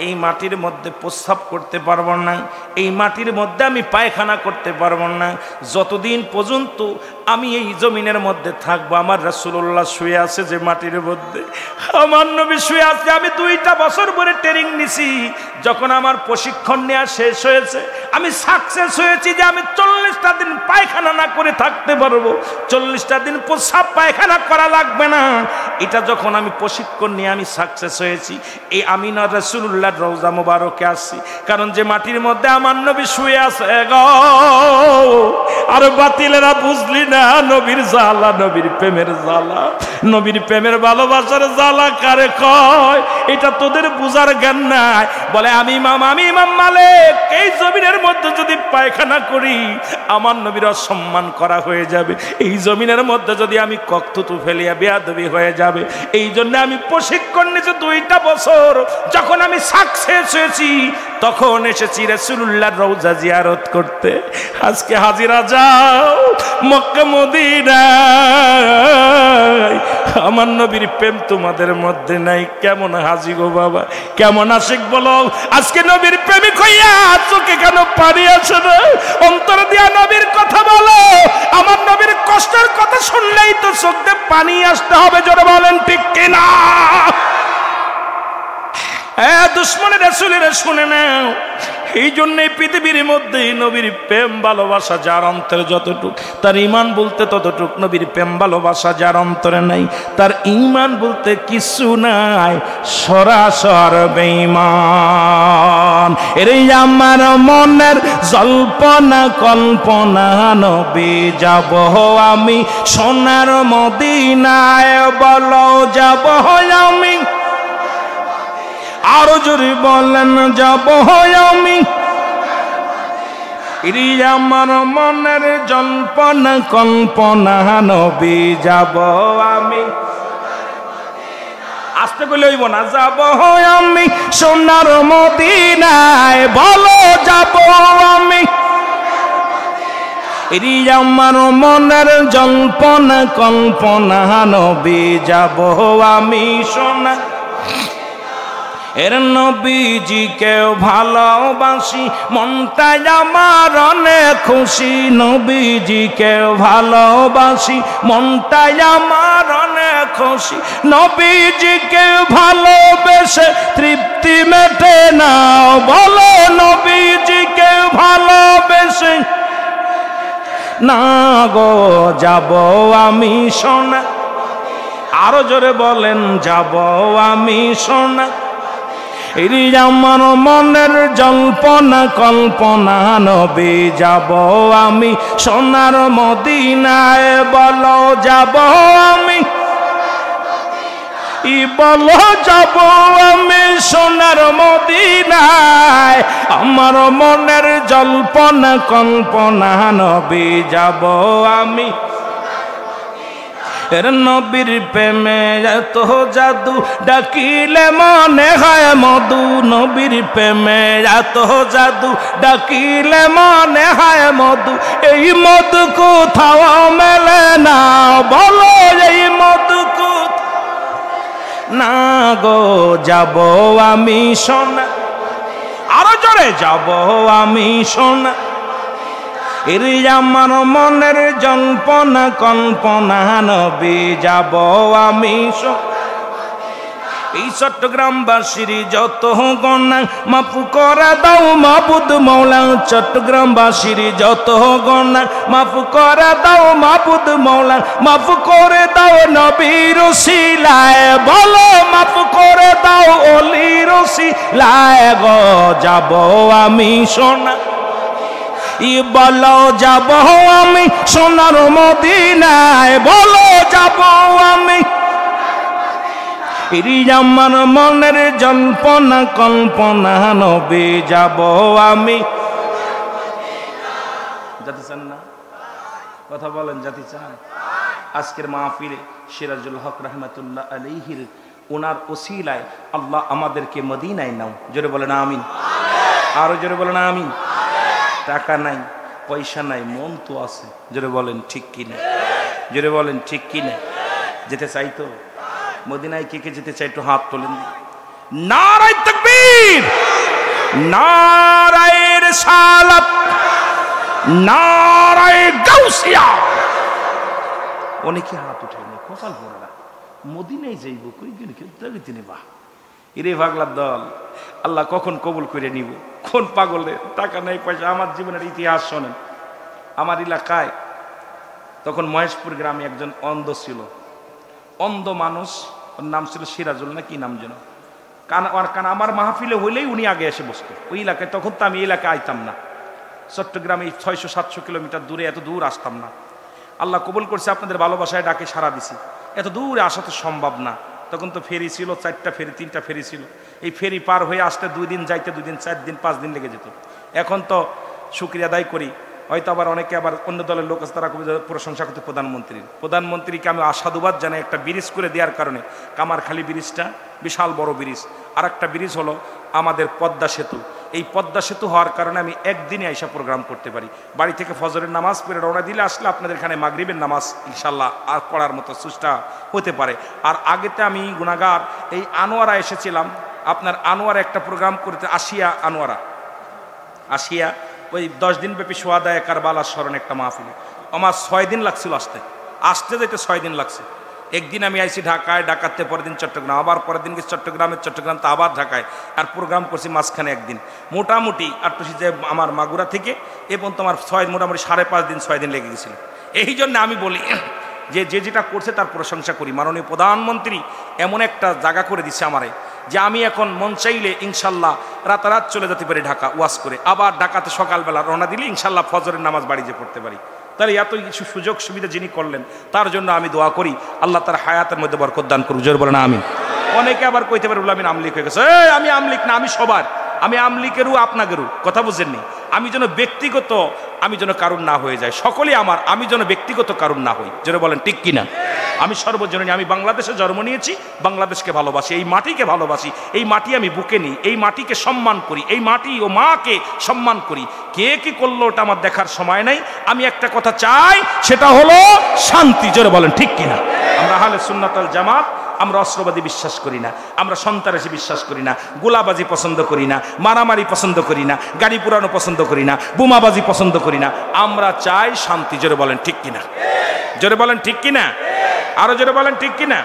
এই মাটির মধ্যে প্রস্রাব করতে পারবো না, এই মাটির মধ্যে আমি পায়খানা করতে পারবো না যতদিন পর্যন্ত আমি এই জমিনের মধ্যে থাকবো। আমার রাসূলুল্লাহ শুয়ে আছে যে মাটির মধ্যে, আমার নবী শুয়ে আছে। আমি 2টা বছর পরে ট্রেনিং নিছি। যখন আমার প্রশিক্ষণ নেওয়া শেষ হয়েছে, আমি সাকসেস হয়েছি যে আমি 40টা দিন পায়খানা না করে থাকতে পারবো, 40টা দিন প্রস্রাব পায়খানা করা লাগবে না। এটা যখন আমি প্রশিক্ষণ নিয়ে আমি সাকসেস হয়েছি, এই আমি না রাসূলুল্লাহ রওজা মুবারকে আসছি, কারণ যে মাটির মধ্যে আমার নবী শুয়ে আছে গো। আর বাতিলেরা বুঝলি না নবীর জ্বালা, নবীর প্রেমের জ্বালা, নবীর প্রেমের ভালোবাসার জ্বালা কারে কয়, এটা তোদের বুঝার জ্ঞান নাই। বলে আমি ইমাম মালিক এই জমিনের মধ্যে যদি পায়খানা করি আমার নবীর অসম্মান করা হয়ে যাবে, এই জমিনের মধ্যে যদি আমি কক্তুতু ফেলিয়া বেয়াদবি হয়ে যাবে। এই জন্য আমি প্রশিক্ষণ নিয়েছি 2টা বছর। যখন আমি সাকসেস হয়েছি তখন এসেছি রাসূলুল্লাহর রওজা জিয়ারত করতে। আজকে হাজিরা যাও মক্কা মদিনায়, আমার নবীর প্রেম তোমাদের মধ্যে নাই। কেমন হাজি গো বাবা, কেমন আশিক বলো। আজকে নবীর প্রেমিক হইয়া চোখে কেন পানি আসে না? অন্তর দিয়া নবীর কথা বলো। আমার নবীর কষ্টের কথা শুনলেই তো চোখ দিয়ে পানি আসতে হবে। জোরে বলেন ঠিক কিনা? দুশ্মনের রাসূলেরা শুনে নাও। এই জন্য পৃথিবীর মধ্যে নবীর প্রেম ভালোবাসা যার অন্তরে যতটুক, তার ঈমান বলতে ততটুক। নবীর প্রেম ভালোবাসা যার অন্তরে নাই, তার ঈমান বলতে কিছু নাই, সরাসর বেঈমান। এরে আমার মনের জল্পনা কল্পনা, নবী যাব আমি সোনার মদিনায়, বলো যাব আমি। আরো জোরে বলেন যাব আমি। আমার মনের জল্পনা কল্পনা, নবী যাব আমি। আস্তে বলে হইব না, যাব আমি সোনার মদিনায়, বলো যাব আমি। আমার মনের জল্পনা কল্পনা, নবী যাব আমি সোনার। এর নবীজিকে ভালোবাসি, মনটাই আমার অনেক খুশি। নবীজিকে ভালোবাসি, মনটাই আমার অনেক খুশি। নবীজিকে ভালোবেসে তৃপ্তি মেটে না, বলো নবীজিকে ভালোবেসে না গো যাব আমি সোনা। আরো জোরে বলেন যাব আমি সোনা। আমার মনের জল্পনা কল্পনা, নবী যাব আমি সোনার মদিনায়, বলো যাব আমি। বলো যাব আমি সোনার মদিনায়, আমার মনের জল্পনা কল্পনা, নবী যাব আমি। এর নবীর প্রেমে এত জাদু, ডাকিলে মনে হয় মধু। নবীর প্রেমে এত জাদু, ডাকিলে মনে হয় মধু। এই মধু কোথাও মেলে না, বলো এই মধু না গো যাব আমি সোনা। আরো জোরে যাব আমি সোনা। আমার মনের জল্পনা কল্পনা, নবী যাব আমি। এই চট্টগ্রামবাসীর যত গুনাহ মাফ করে দাও মাবুদ মওলা, চট্টগ্রামবাসীর যত গুনাহ মাফ করে দাও মাবুদ মওলা, মাফ করে দাও নবীর ওসিলায়, বলো মাফ করে দাও অলির ওসিলায় গো। যাব আমি সোনা বলো, যাব আমি সোনার মদিনায়, বলো যাব আমি। আমার মনের জল্পনা কল্পনা নবী, যাব আমি। যেতে চান না? কথা বলেন, যেতে চান? আজকের মাহফিলে সিরাজুল হক রাহমাতুল্লাহ আলাইহির ওনার ওসিলায় আল্লাহ আমাদেরকে মদিনায় নাও। জোরে বলেন আমিন। আরো জোরে বলেন আমিন। টাকা নাই, পয়সা নাই, মন তো আছে। জোরে বলেন ঠিক কিনা? জোরে বলেন ঠিক কিনা? যেতে চাই তো? মদিনায় কে কে যেতে চাই একটু হাত তোলেন। নারায়ে তাকবীর, নারায়ে রিসালাত, নারায়ে গাউসিয়া। অনেকে হাত উঠায়নি, কপাল পড়ে না। মদিনায় যাইব কই গেলে কেউ দাবিতে নেবা। ইরে পাগলার দল, আল্লাহ কখন কবুল করে নিব? কোন পাগলের টাকা নাই পয়সা? আমার জীবনের ইতিহাস শোনেন। আমার এলাকায় তখন মহেশপুর গ্রামে একজন অন্ধ ছিল। অন্ধ মানুষ, ওর নাম ছিল সিরাজুল না কি নাম যেন। কারণ আমার মাহফিলে হইলেই উনি আগে এসে বসতো ওই এলাকায়। তখন তো আমি এই এলাকায় আইতাম না। চট্টগ্রামে 600-700 কিলোমিটার দূরে, এত দূর আসতাম না। আল্লাহ কবুল করছে, আপনাদের ভালোবাসায় ডাকে সারা দিছি। এত দূরে আসা তো সম্ভব না। তখন তো ফেরি ছিল, 4টা ফেরি 3টা ফেরি ছিল। এই ফেরি পার হয়ে আসতে 2 দিন, যাইতে 2 দিন, 4 দিন 5 দিন লেগে যেত। এখন তো শুকরিয়া আদায় করি। হয়তো আবার অনেকে আবার অন্য দলের লোক আছে, তারা প্রশংসা করতে প্রধানমন্ত্রীকে আমি সাধুবাদ জানাই একটা ব্রিজ করে দেওয়ার কারণে। কামারখালী ব্রিজটা বিশাল বড় ব্রিজ। আর একটা ব্রিজ হলো আমাদের পদ্মা সেতু। এই পদ্মা সেতু হওয়ার কারণে আমি একদিনে আইসা প্রোগ্রাম করতে পারি। বাড়ি থেকে ফজরের নামাজ পড়ে রওনা দিলে আসলে আপনাদের এখানে মাগরিবের নামাজ ইনশাল্লাহ আর পড়ার মতো চেষ্টা হতে পারে। আর আগেতে আমি গুনাহগার এই আনোয়ারা এসেছিলাম, আপনার আনোয়ারা একটা প্রোগ্রাম করতে, আসিয়া ওই 10 দিন ব্যাপী সোহাদায়ে কারবালার স্মরণে একটা মাহফিলে। আমার 6 দিন লাগছিল আসতে যেতে 6 দিন লাগছে। একদিন আমি আইসি ঢাকায়, ঢাকাতে পরের দিন চট্টগ্রাম, আবার পরের দিন গেছি চট্টগ্রাম তো আবার ঢাকায়, আর প্রোগ্রাম করছি মাঝখানে একদিন। মোটামুটি আর তো যে আমার মাগুরা থেকে এবং তোমার মোটামুটি 5.5 দিন 6 দিন লেগে গেছিল। এই জন্য আমি বলি যে যেটা করছে তার প্রশংসা করি। মাননীয় প্রধানমন্ত্রী এমন একটা জায়গা করে দিচ্ছে আমারে যে আমি এখন মন চাইলে ইনশাল্লাহ রাতারাত চলে যেতে পারি ঢাকা ওয়াজ করে, আবার ঢাকাতে সকালবেলা রওনা দিলে ইনশাল্লাহ ফজরের নামাজ বাড়ি যেয়ে পড়তে পারি। তাহলে এত কিছু সুযোগ সুবিধা যিনি করলেন তার জন্য আমি দোয়া করি আল্লাহ তার হায়াতের মধ্যে বরকত দান করুক। জোরে বলেন আমিন। অনেকে আবার কইতে পারে আমি আমলিক হয়ে গেছে। আমি আমলিক না, আমি সবার, আমি আমলিকেরও আপনাদেরও। কথা বুঝেননি? আমি যেন কারণ না হয়ে যায়। সকলেই আমার, আমি যেন ব্যক্তিগত কারণ না হই। জোরে বলেন ঠিক কিনা? আমি সর্বজনীন। আমি বাংলাদেশে জন্ম নিয়েছি, বাংলাদেশকে ভালোবাসি, এই মাটিকে ভালোবাসি, এই মাটি আমি বুকে নিই, এই মাটিকে সম্মান করি, এই মাটি ও মাকে সম্মান করি। কে কি করলো ওটা আমার দেখার সময় নাই। আমি একটা কথা চাই, সেটা হলো শান্তি। জোরে বলেন ঠিক কিনা? আমরা আহলে সুন্নাত ওয়াল জামাত, আমরা অস্ত্রবাদী বিশ্বাস করি না, আমরা সন্ত্রাসী বিশ্বাস করি না, গোলাবাজি পছন্দ করি না, মারামারি পছন্দ করি না, গাড়ি পুরানো পছন্দ করি না, বোমাবাজি পছন্দ করি না। আমরা চাই শান্তি। জোরে বলেন ঠিক কিনা? জোরে বলেন ঠিক কিনা? আরো জোরে বলেন ঠিক কিনা?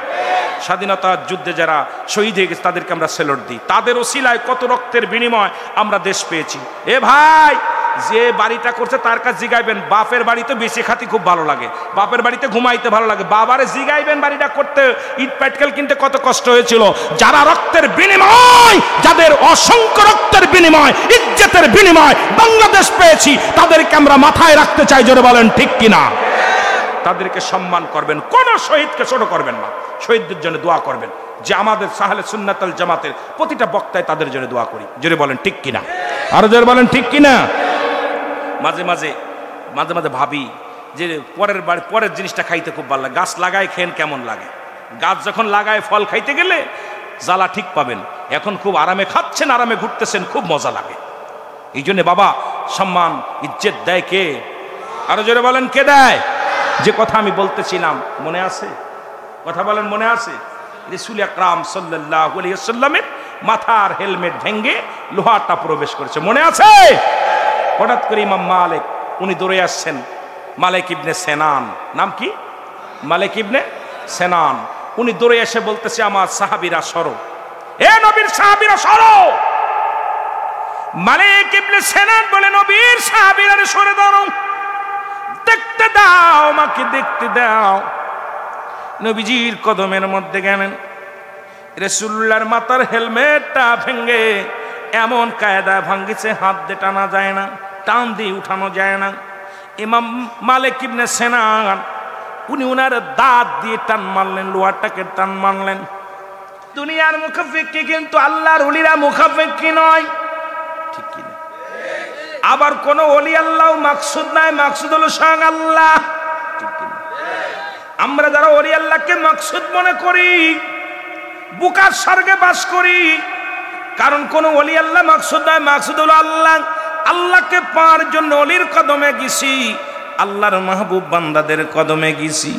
স্বাধীনতা যুদ্ধে যারা শহীদ হয়ে গেছে তাদেরকে আমরা সেলুট দিই। তাদের ওসিলায় কত রক্তের বিনিময় আমরা দেশ পেয়েছি। এ ভাই, যে বাড়িটা করছে তার কাছে জিগাইবেন। বাপের বাড়িতে বেশি খাতি খুব ভালো লাগে, বাপের বাড়িতে ঘুমাইতে ভালো লাগে, বাবারে জিগাইবেন বাড়িটা করতে ইট পাটকেল কিনতে কত কষ্ট হয়েছিল। যারা রক্তের বিনিময়, যাদের অসংখ্য রক্তের বিনিময়, ইজ্জতের বিনিময় বাংলাদেশ পেয়েছি, তাদেরকে আমরা মাথায় রাখতে চাই। জোরে বলেন ঠিক কিনা? তাদেরকে সম্মান করবেন, কোন শহীদকে ছোট করবেন না। শহীদদের জন্য দোয়া করবেন, যে আমাদের আহলে সুন্নাত ওয়াল জামাতের প্রতিটা বক্তায় তাদের জন্য দোয়া করি। জোরে বলেন ঠিক কিনা? আরো জোরে বলেন ঠিক কিনা? মাঝে মাঝে ভাবি যে পরের জিনিসটা খাইতে খুব ভালো লাগে। গাছ লাগায় খেন কেমন লাগে? গাছ যখন লাগায় ফল খাইতে গেলে জ্বালা ঠিক পাবেন। এখন খুব আরামে খাচ্ছেন, আরামে ঘুরতেছেন, খুব মজা লাগে। এই জন্য বাবা সম্মান ইজ্জত দেয় কে? আরো জোরে বলেন কে দেয়? যে কথা আমি বলতেছিলাম মনে আছে? কথা বলেন মনে আছে? রাসূল আকরাম সাল্লাল্লাহু আলাইহি ওয়াসাল্লামের মাথার হেলমেট ভেঙে লোহাটা প্রবেশ করেছে, মনে আছে? হঠাৎ করে ইমাম মালিক উনি দৌড়ে আসছেন। মালিক ইবনে সেনান, নাম কি? মালিক ইবনে সেনান। উনি দৌড়ে এসে বলতেছে আমার সাহাবীরা সরো। এ নবীর সাহাবীরা সরো। মালিক ইবনে সিনান বলে নবীর সাহাবীরা সরে দাঁড়াও, দেখতে দাও, আমাকে দেখতে দাও। নবীজির কদমের মধ্যে গেলেন। রাসূলুল্লাহর মাথার হেলমেটটা ভেঙে এমন কায়দা ভাঙ্গিছে, হাত দিয়ে টানা যায় না, টান দিয়ে উঠানো যায় না। ইমাম মালিক ইবনে সিনান উনি উনার দাঁত দিয়ে টান মারলেন, লোহাটাকে টান মারলেন। দুনিয়ার মুখাফেক্কি, কিন্তু আল্লাহর ওলিরা মুখাফেক্কি নয়, ঠিক কি না? আবার কোন ওলি আল্লাহ মাকসুদ নাই, মাকসুদ হলো স্বয়ং আল্লাহ, ঠিক কি না? আমরা যারা ওলি আল্লাহকে মাকসুদ মনে করি, বুকার স্বর্গে বাস করি, কারণ কোন ওলি আল্লাহ মাকসুদ নয়, মাকসুদ হলো আল্লাহ। আল্লাহকে পাওয়ার জন্য ওলির কদমে গেছি, আল্লাহর মাহবুব বান্দাদের কদমে গেছি।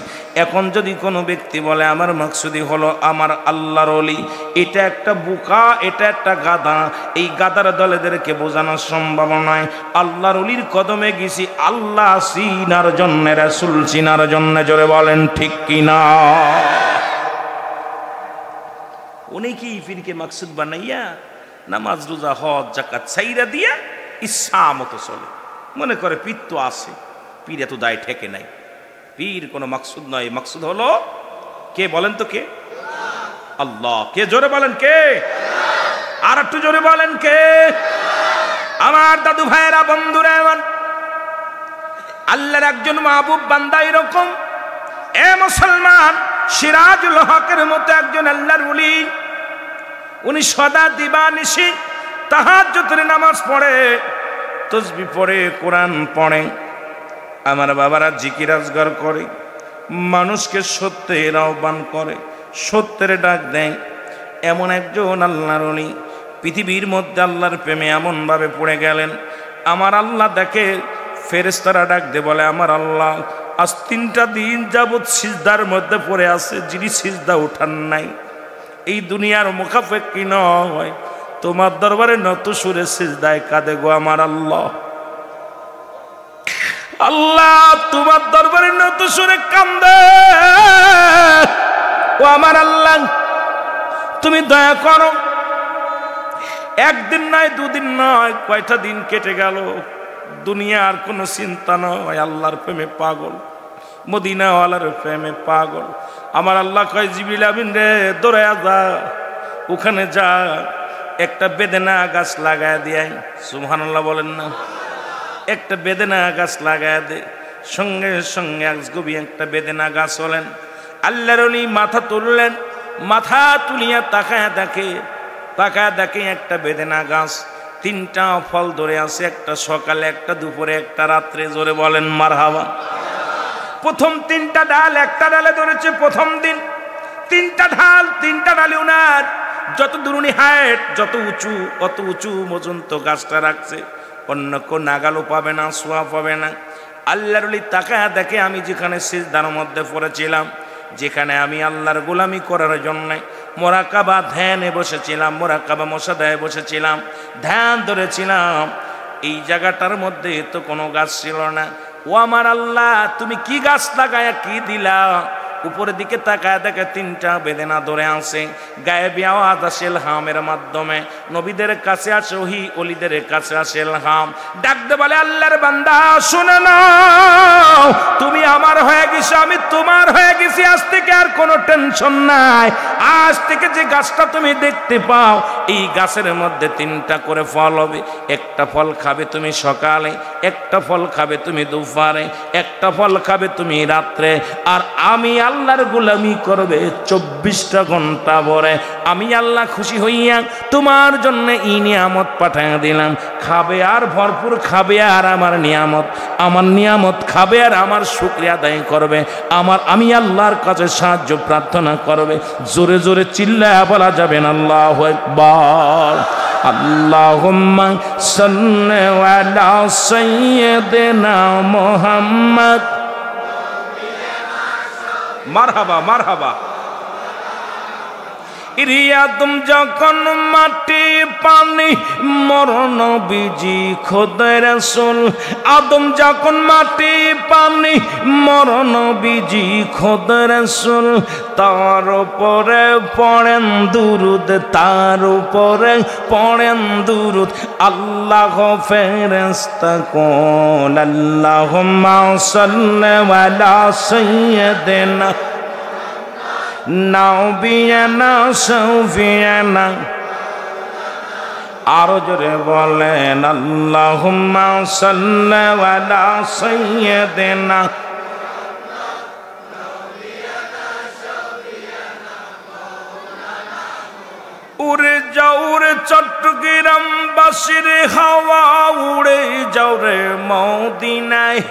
এখন যদি কোনো ব্যক্তি বলে আমার মাকসুদি হলো আমার আল্লাহর ওলি, এটা একটা বোকা, এটা একটা গাধা। এই গাধার দলেদেরকে বোঝানো সম্ভব নয়। আল্লাহর ওলির কদমে গেছি আল্লাহ চিনার জন্য, রাসূল চিনার জন্য। জোরে বলেন ঠিক কিনা? অনেকেই পীরকে মাকসুদ বানাইয়া নামাজ রোজা হজ যাকাত ছাইরা দিয়া ইচ্ছা মতো চলে, মনে করে পীর তো আছে, পীর এত দায় ঠেকে নাই। পীর কোনো মাকসুদ নয়, মাকসুদ হলো কে বলেন তো? কে? আল্লাহ। কে? জোরে বলেন কে? আর একটু জোরে বলেন কে? আমার দাদু ভাইয়েরা, বন্ধুরা, এমন আল্লাহর একজন মাহবুব বান্দা এরকম, এ মুসলমান, সিরাজুল হকের মতো একজন আল্লাহর ওলি। উনি সদা দিবানিশি তাহাজ্জুদের নামাজ পড়ে, তাসবিহ পড়ে, কোরআন পড়ে। আমার বাবারা জিকির আজগার করে, মানুষকে সত্যের আহ্বান করে, সত্যের ডাক দেয়। এমন একজন আল্লাহর ওলি পৃথিবীর মধ্যে আল্লাহর প্রেমে এমনভাবে পড়ে গেলেন, আমার আল্লাহ দেখে ফেরেশতারা ডাক দে, বলে আমার আল্লাহ আজ 3টা দিন যাবৎ সিজদার মধ্যে পড়ে আছে, যিনি সিজদা উঠান নাই। এই দুনিয়ার মুখাফেক্কি নয়, তোমার দরবারে নত সুরে সিজদায় কাঁদে গো আমার আল্লাহ। আল্লাহ তোমার দরবারে নত সুরে কান্দে ও আমার আল্লাহ, তুমি দয়া করো। একদিন নয়, 2 দিন নয়, কয়টা দিন কেটে গেল, দুনিয়ার কোনো চিন্তা নয়, আল্লাহর প্রেমে পাগল, মদিনাওয়ালার প্রেমে পাগল। আমার আল্লাহ কয়, জিবরিল আমিন রে, দৌড়ায়া যা, ওখানে যা, একটা বেদেনা গাছ লাগায় দিয়ে। সুবহানাল্লাহ বলেন না? একটা বেদেনা গাছ লাগায় দে। সঙ্গে সঙ্গে আজগবি একটা বেদেনা গাছ হলেন। আল্লাহর ওলি মাথা তুললেন, মাথা তুলিয়া তাকায় দেখে একটা বেদেনা গাছ, 3টা ফল ধরে আছে, একটা সকালে, একটা দুপুরে, একটা রাত্রে। জোরে বলেন মারহাবা। প্রথম 3টা ডাল একটা ডালে ধরেছে প্রথম দিন। 3টা ঢাল, 3টা ডালে উনার যত দুরুনি হাইট, যত উঁচু, অত উঁচু পর্যন্ত গাছটা রাখছে। অন্য কোন নাগালও পাবে না, সোয়া পাবে না। আল্লাহর ওলি তাকায়া দেখে, আমি যেখানে সিজদার মধ্যে পড়েছিলাম, যেখানে আমি আল্লাহর গোলামি করার জন্য মোরাকাবা ধ্যানে বসেছিলাম, মোরাকাবা মুশাহাদায় বসেছিলাম, ধ্যান ধরেছিলাম, এই জায়গাটার মধ্যে তো কোনো গাছ ছিল না। ও আমার আল্লাহ, তুমি কি গাছ লাগায়া কি দিলা? উপরের দিকে তাকায় দেখে 3টা বেদেনা ধরে আছে। গায়েবী আওয়াজ আসে ইলহামের মাধ্যমে, নবীদের কাছে আসে ওহী, ওলিদের কাছে আসে ইলহাম। ডাকতে বলে, আল্লাহর বান্দা শুনে নাও, তুমি আমার হয়ে গেছো, আমি তোমার হয়ে গেছি। আজ থেকে আর কোনো টেনশন নাই। আজ থেকে যে গাছটা তুমি দেখতে পাও, এই গাছের মধ্যে 3টা করে ফল হবে। একটা ফল খাবে তুমি সকালে, একটা ফল খাবে তুমি দুপুরে, একটা ফল খাবে তুমি রাত্রে। আর আমি আল্লাহর গোলামি করবে 24টা ঘন্টা ভরে। আমি আল্লাহ খুশি হইয়া তোমার জন্য এই নিয়ামত পাঠিয়ে দিলাম। খাবে আর ভরপুর খাবে, আর আমার নিয়ামত খাবে, আর আমার শুকরিয়া আদায় করবে, আমি আল্লাহর কাছে সাহায্য প্রার্থনা করবে। জোরে জোরে চিল্লায়া বলা যাবে না আল্লাহু আকবার। আল্লাহুম্মা সাল্লি আলা সাইয়্যিদিনা মুহাম্মদ। মারহাবা মারহাবা। রিয়াদুম যখন মাটি পানি মরণ বিজি খোদা রাসূল আদম যখন মাটি পানি মরণ বিজি খোদা রাসূল তার উপরে পড়েন দুরুদ তার উপরে পড়েন দুরুদ আল্লাহ ফেরেশতা কোন আল্লাহুম্মা সাল্লি আলা সাইয়্যিদিনা নাবিয়ানা শাফিয়ানা আরো জোরে বলেন আল্লাহুম্মা সাল্লি আলা সাইয়্যিদিনা উড়ে যাও রে চট্টগ্রাম বাসির হাওয়া উড়ে যাও রে মদিনায়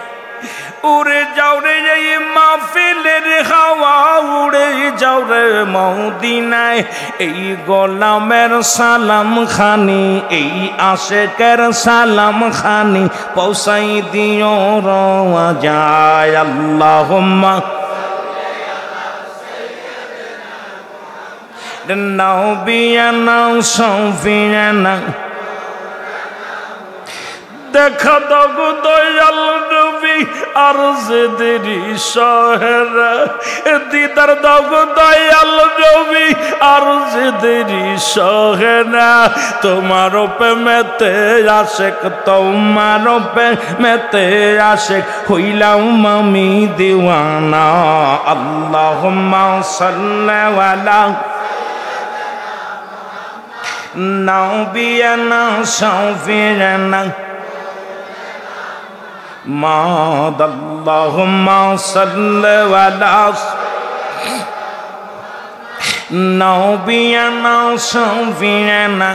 উড়ে যাও রে এই মাহফিলের হাওয়া উড়ে যাও রে মদিনায় এই গোলামের সালাম খানি এই আশেকের সালাম খানি পৌঁছাই দিও রওয়া যায় আল্লাহুম্মা নাবিয়ানা শাফিয়ানা দেখা দাও দয়াল নবী আরজদেরি শহরা দিদার দাও দয়াল নবী আরজদেরি শহরা তোমার প্রেমেতে আশেক তোমার প্রেমেতে আশেক হইলাম আমি দিওয়ানা আল্লাহুম্মা সাল্লি আলা নাবিয়ানা শাফিয়ানা মাদাল্লাহুম্মা সাল্লি আলা নাবিয়ানা শাফিয়ানা